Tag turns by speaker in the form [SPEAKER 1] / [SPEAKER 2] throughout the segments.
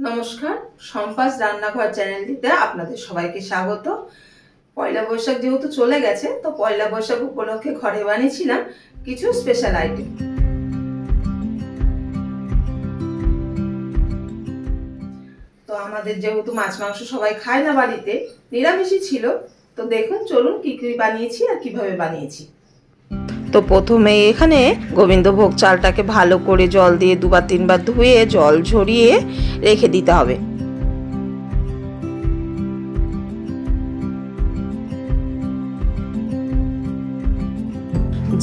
[SPEAKER 1] নমস্কার, সম্পাস রান্নাঘর চ্যানেলটিতে আপনাদের সবাইকে স্বাগত। পয়লা বৈশাখ যেহেতু চলে গেছে, তো পয়লা বৈশাখ উপলক্ষে ঘরে বানিয়েছিলাম কিছু স্পেশাল আইটেম। তো আমাদের যেহেতু মাছ মাংস সবাই খায় না, বাড়িতে নিরামিষই ছিল। তো দেখুন, চলুন কি কি বানিয়েছি আর কিভাবে বানিয়েছি। তো প্রথমে এখানে গোবিন্দভোগ চালটাকে ভালো করে জল দিয়ে 2-3 বার ধুয়ে জল ঝরিয়ে রেখে দিতে হবে।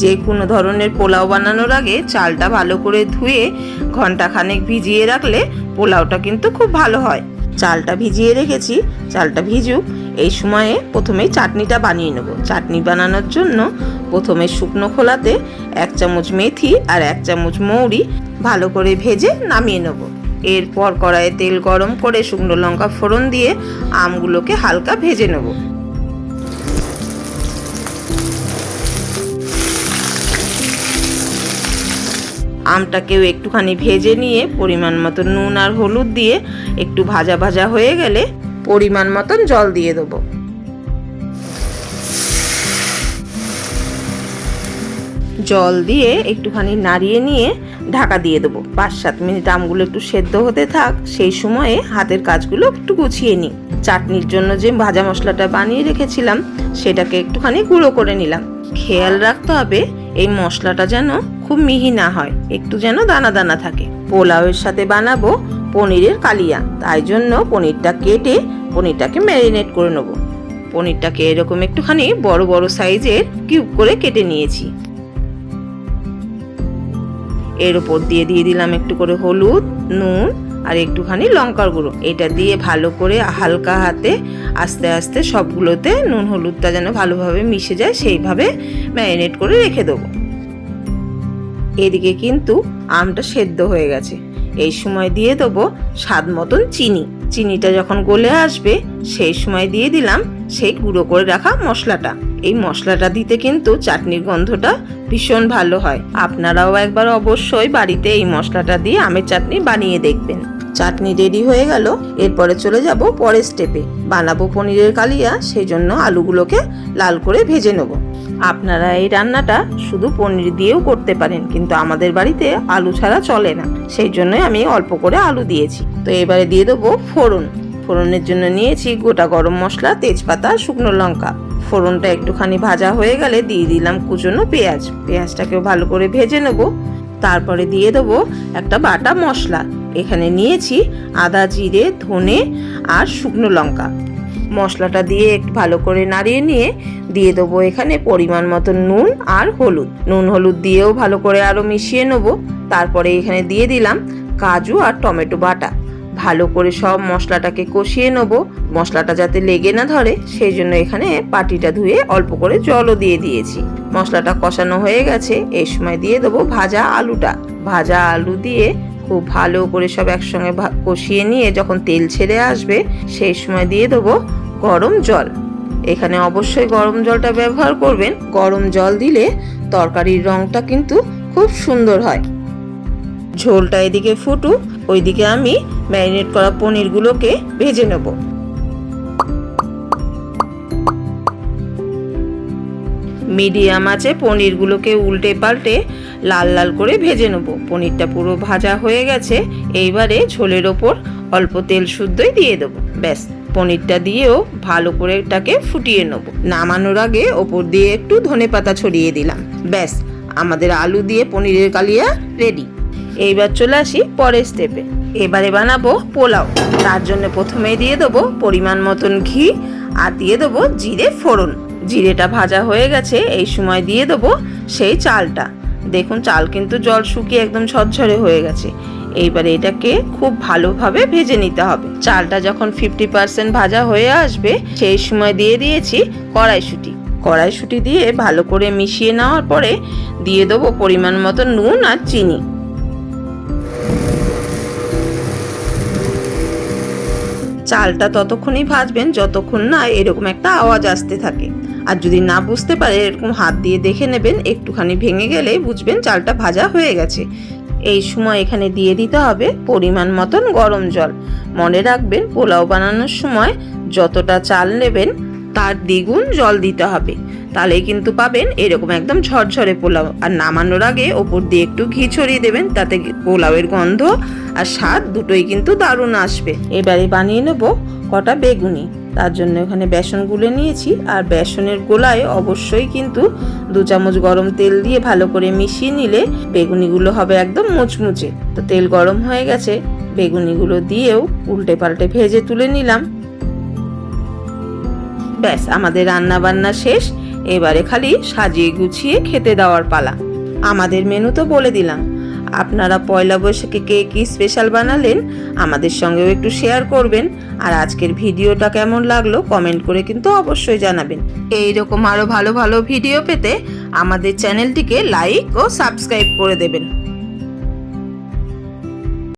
[SPEAKER 1] যে কোনো ধরনের পোলাও বানানোর আগে চালটা ভালো করে ধুয়ে ঘন্টাখানেক ভিজিয়ে রাখলে পোলাওটা কিন্তু খুব ভালো হয়। চালটা ভিজিয়ে রেখেছি, চালটা ভিজুক। এই সময়ে প্রথমেই চাটনিটা বানিয়ে নেব। চাটনি বানানোর জন্য প্রথমে শুকনো খোলাতে 1 চামচ মেথি আর 1 চামচ মৌরি ভালো করে ভেজে নামিয়ে নেব। এরপর কড়াইয়ে তেল গরম করে শুকনো লঙ্কা ফোড়ন দিয়ে আমগুলোকে হালকা ভেজে নেব। আমটাকেও একটুখানি ভেজে নিয়ে পরিমাণ মতো নুন আর হলুদ দিয়ে একটু ভাজা ভাজা হয়ে গেলে পরিমাণ মতন জল দিয়ে দেবো। জল দিয়ে একটুখানি নাড়িয়ে নিয়ে ঢাকা দিয়ে দেবো। 5-7 মিনিট আমগুলো একটু সেদ্ধ হতে থাক, সেই সময়ে হাতের কাজগুলো একটু গুছিয়ে নিই। চাটনির জন্য যে ভাজা মশলাটা বানিয়ে রেখেছিলাম সেটাকে একটুখানি গুঁড়ো করে নিলাম। খেয়াল রাখতে হবে এই মশলাটা যেন খুব মিহি না হয়, একটু যেন দানা দানা থাকে। পোলাওয়ের সাথে বানাবো পনিরের কালিয়া, তাই জন্য পনিরটা কেটে পনিরটাকে ম্যারিনেট করে নেব। পনিরটাকে এরকম একটুখানি বড় বড় সাইজের কিউব করে কেটে নিয়েছি। এর উপর দিয়ে দিলাম একটু করে হলুদ, নুন আর একটুখানি লঙ্কার গুঁড়ো। এটা দিয়ে ভালো করে হালকা হাতে আস্তে আস্তে সবগুলোতে নুন হলুদটা যেন ভালোভাবে মিশে যায় সেইভাবে ম্যারিনেট করে রেখে দেবো। এদিকে কিন্তু আমটা সেদ্ধ হয়ে গেছে। এই সময় দিয়ে দেবো স্বাদ মতন চিনি। চিনিটা যখন গলে আসবে সেই সময় দিয়ে দিলাম সেই গুঁড়ো করে রাখা মশলাটা। এই মশলাটা দিতে কিন্তু চাটনির গন্ধটা ভীষণ ভালো হয়। আপনারাও একবার অবশ্যই বাড়িতে এই মশলাটা দিয়ে আমের চাটনি বানিয়ে দেখবেন। চাটনি রেডি হয়ে গেল। এরপরে চলে যাব পরের স্টেপে। বানাবো পনিরের কালিয়া, সেই জন্য আলুগুলোকে লাল করে ভেজে নেব। আপনারা এই রান্নাটা শুধু পনির দিয়েও করতে পারেন, কিন্তু আমাদের বাড়িতে আলু ছাড়া চলে না, সেই জন্যই আমি অল্প করে আলু দিয়েছি। তো এবারে দিয়ে দেবো ফোড়ন। ফোড়নের জন্য নিয়েছি গোটা গরম মশলা, তেজপাতা, শুকনো লঙ্কা। ফোড়নটা একটুখানি ভাজা হয়ে গেলে দিয়ে দিলাম কুচনো পেঁয়াজ। পেঁয়াজটাকেও ভালো করে ভেজে নেব। তারপরে দিয়ে দেবো একটা বাটা মশলা। এখানে নিয়েছি আদা, জিরে, ধনে আর শুকনো লঙ্কা। মশলাটা দিয়ে একটু ভালো করে নাড়িয়ে নিয়ে দিয়ে দেবো এখানে পরিমাণ মতো নুন আর হলুদ। নুন হলুদ দিয়েও ভালো করে আরও মিশিয়ে নেব। তারপরে এখানে দিয়ে দিলাম কাজু আর টমেটো বাটা। ভালো করে সব মশলাটাকে কষিয়ে নেব, মশলাটা যাতে লেগে না ধরে, সেই জন্য এখানে বাটিটা ধুয়ে অল্প করে জলও দিয়ে দিয়েছি। মশলাটা কষানো হয়ে গেছে। এই সময় দিয়ে দেবো ভাজা আলুটা। ভাজা আলু দিয়ে খুব ভালো করে সব একসঙ্গে কষিয়ে নিয়ে যখন তেল ছেড়ে আসবে সেই সময় দিয়ে দেবো গরম জল। এখানে অবশ্যই গরম জলটা ব্যবহার করবেন। গরম জল দিলে তরকারির রংটা কিন্তু খুব সুন্দর হয়। ঝোলটা এদিকে ফুটুক, ওইদিকে আমি ম্যারিনেট করা পনিরগুলোকে ভেজে নেব। মিডিয়াম আঁচে পনিরগুলোকে উল্টে পাল্টে লাল লাল করে ভেজে নেব। পনিরটা পুরো ভাজা হয়ে গেছে। এইবারে ঝোলের ওপর অল্প তেল শুদ্ধই দিয়ে দেবো। ব্যাস, পনিরটা দিয়েও ভালো করে এটাকে ফুটিয়ে নেব। নামানোর আগে ওপর দিয়ে একটু ধনেপাতা ছড়িয়ে দিলাম। ব্যাস, আমাদের আলু দিয়ে পনিরের কালিয়া রেডি। এইবার চলে আসি পরের স্টেপে। এবারে বানাবো পোলাও। তার জন্য প্রথমেই দিয়ে দেবো পরিমাণ মতন ঘি আর দিয়ে দেবো জিরে ফোড়ন। জিরেটা ভাজা হয়ে গেছে। এই সময় দিয়ে দেবো সেই চালটা। দেখুন, চাল কিন্তু জল শুকিয়ে একদম ঝরঝরে হয়ে গেছে। এইবারে এটাকে খুব ভালোভাবে ভেজে নিতে হবে। চালটা যখন 50% ভাজা হয়ে আসবে সেই সময় দিয়ে দিয়েছি কড়াইশুঁটি। কড়াইশুঁটি দিয়ে ভালো করে মিশিয়ে নেওয়ার পরে দিয়ে দেবো পরিমাণ মতো নুন আর চিনি। চালটা ততক্ষণই ভাজবেন যতক্ষণ না এরকম একটা আওয়াজ আসতে থাকে। আর যদি না বুঝতে পারে এরকম হাত দিয়ে দেখে নেবেন, একটুখানি ভেঙে গেলে বুঝবেন চালটা ভাজা হয়ে গেছে। এই সময় এখানে দিয়ে দিতে হবে পরিমাণ মতন গরম জল। মনে রাখবেন, পোলাও বানানোর সময় যতটা চাল নেবেন তার দ্বিগুণ জল দিতে হবে, তাহলেই কিন্তু পাবেন এরকম একদম ঝরঝরে পোলাও। আর নামানোর আগে ওপর দিয়ে একটু ঘি ছড়িয়ে দেবেন, তাতে পোলাওয়ের গন্ধ আর স্বাদ দুটোই কিন্তু দারুণ আসবে। এবারে বানিয়ে নেব কটা বেগুনি। তার জন্য এখানে বেসন গুলে নিয়েছি, আর বেসনের গোলায় অবশ্যই কিন্তু 2 চামচ গরম তেল দিয়ে ভালো করে মিশিয়ে নিলে বেগুনিগুলো হবে একদম মুচমুচে। তো তেল গরম হয়ে গেছে, বেগুনিগুলো দিয়েও উল্টে পাল্টে ভেজে তুলে নিলাম। ব্যাস, আমাদের রান্না বান্না শেষ। এবারে খালি সাজিয়ে গুছিয়ে খেতে দেওয়ার পালা। আমাদের মেনু তো বলে দিলাম, আপনারা পয়লা বৈশাখে কে কি স্পেশাল বানালেন আমাদের সঙ্গেও একটু শেয়ার করবেন। আর আজকের ভিডিওটা কেমন লাগলো কমেন্ট করে কিন্তু অবশ্যই জানাবেন। এইরকম আরো ভালো ভালো ভিডিও পেতে আমাদের চ্যানেলটিকে লাইক ও সাবস্ক্রাইব করে দেবেন।